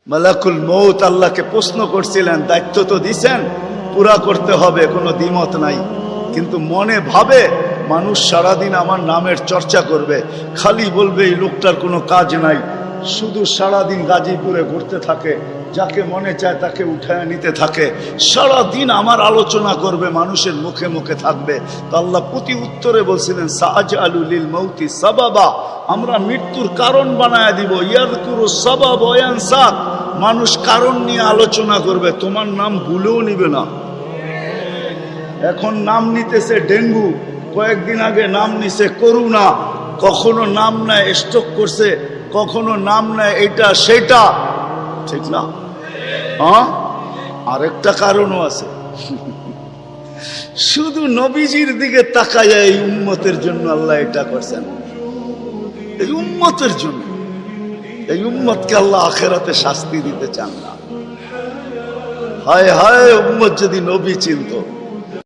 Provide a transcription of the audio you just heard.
মালাকুল মউত আল্লাহকে প্রশ্ন করছিলেন, দায়িত্ব তো দিছেন, পুরা করতে হবে, কোনো দ্বিমত নাই। কিন্তু মনে ভাবে মানুষ সারাদিন আমার নামের চর্চা করবে, খালি বলবে এই লোকটার কোনো কাজ নাই, শুধু সারাদিন গাজীপুরে ঘুরতে থাকে, যাকে মনে চায় তাকে উঠায় নিতে থাকে, সারাদিন আমার আলোচনা করবে, মানুষের মুখে মুখে থাকবে। তো আল্লাহ প্রতি উত্তরে বলছিলেন, সাআজআলু লিল মাউতি সাবাবা, আমরা মৃত্যুর কারণ বানায় দিব। ইয়াযকুরু সাবাব ওয়া ইয়ানসা, মানুষ কারণ নিয়ে আলোচনা করবে, তোমার নাম ভুলেও নিবে না। এখন নাম নিতেছে ডেঙ্গু, কয়েকদিন আগে নাম নিছে করোনা, কখনো নাম নেয় স্ট্রোক করছে, কখনো নাম নেয় এটা সেটা, ঠিক না? হ্যাঁ, আরেকটা কারণও আছে। শুধু নবীজির দিকে তাকায় এই উম্মতের জন্য আল্লাহ এটা করছেন, এই উম্মতের জন্য। এই উম্মতকে আল্লাহ আখিরাতে শাস্তি দিতে চান না। হায় হায়, উম্মত যদি নবী চিনতো।